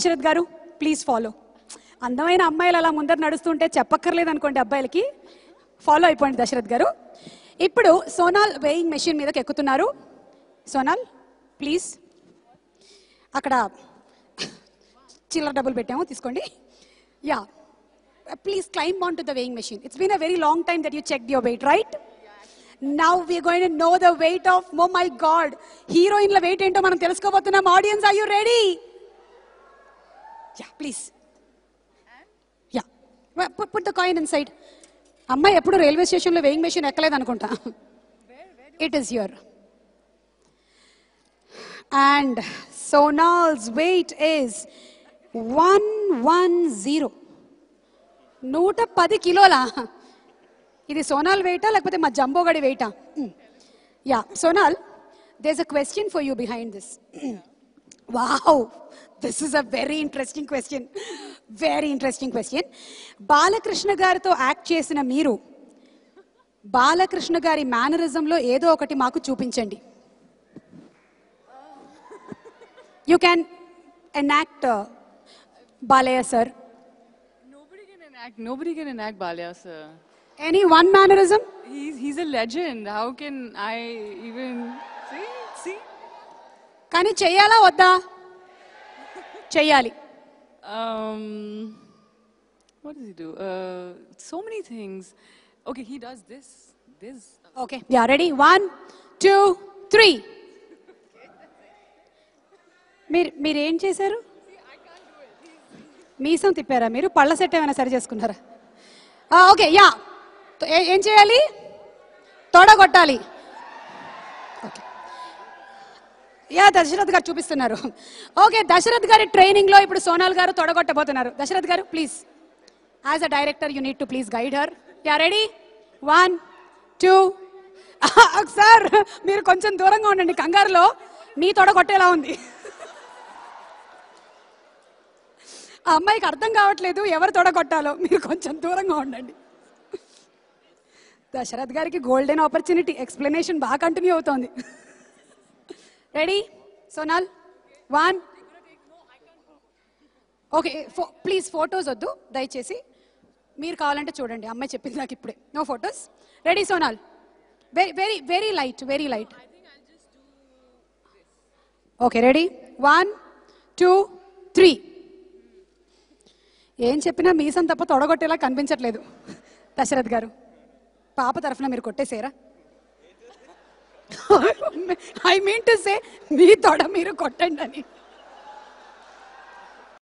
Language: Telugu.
దశరథ్ గారు ప్లీజ్ ఫాలో. అందమైన అమ్మాయిలు అలా ముందర నడుస్తుంటే చెప్పక్కర్లేదు అనుకోండి అబ్బాయిలకి. ఫాలో అయిపోండి దశరథ్ గారు. ఇప్పుడు సోనాల్ వేయింగ్ మెషిన్ మీదకి ఎక్కుతున్నారు. సోనాల్ ప్లీజ్. అక్కడ చిల్లర డబ్బులు పెట్టాము, తీసుకోండి. Yeah, please climb on to the weighing machine. It's been a very long time that you check your weight, right? Now we are going to know the weight of, oh my God, heroine la weight ento manam teluskobothunam. Audience, are you ready? Yeah, please. Yeah, put the coin inside. Amma eppudu railway station lo weighing machine ekkaledu anukunta. It is here. And Sonal's weight is 110. 110 kilola. ఇది సోనాల్ వెయిటా లేకపోతే మా జంబోగడి వెయిటా? Yeah Sonal, there is a question for you behind this. Wow, this is a very interesting question. Very interesting question. Balakrishna గారితో యాక్ట్ చేసిన మీరు బాలకృష్ణ గారి మేనరిజంలో ఏదో ఒకటి మాకు చూపించండి. You can enact Balayya sir. Nobody can enact Balaya sir. Any one mannerism? He's a legend. How can I even see? కానీ చెయ్యాలా వద్దా? చెయ్యాలి. What does he do? So many things. Okay, he does this. Okay, yeah, ready? 1, 2, 3. మీరు ఏం చేశారు? మీసం తిప్పారా మీరు? పళ్ళ సెట్ ఏమైనా సరి చేసుకున్నారా? Okay, yeah. ఏం చేయాలి? తొడగొట్టాలి. ఓకే, యా దశరథ్ గారు చూపిస్తున్నారు. ఓకే, దశరథ్ గారి ట్రైనింగ్ లో ఇప్పుడు సోనాల్ గారు తొడగొట్టబోతున్నారు. దశరథ్ గారు please, as a director you need to please guide her. Yeah ready? 1, 2. Sir మీరు కొంచెం దూరంగా ఉండండి, కంగారులో మీ తొడగొట్టేలా ఉంది. ఆ అమ్మాయికి అర్థం కావట్లేదు ఎవరు తొడగొట్టాలో, మీరు కొంచెం దూరంగా ఉండండి. దశరథ్ గారికి గోల్డెన్ ఆపర్చునిటీ, ఎక్స్ప్లెనేషన్ బాగా కంటిన్యూ అవుతోంది. Ready Sonal? 1. Okay, please photos వద్దు దయచేసి, మీరు కావాలంటే చూడండి. అమ్మాయి చెప్పింది నాకు ఇప్పుడే, no photos. Ready Sonal? Very very very light, very light. Okay, ready? 1, 2, 3. ఏం చెప్పినా మీసం తప్ప తొడగొట్టేలా కనిపించట్లేదు. దశరథ్ గారు పాప తరఫున మీరు కొట్టేసేరా? ఐ మీన్ టు సే మీ తొడ మీరు కొట్టండి అని.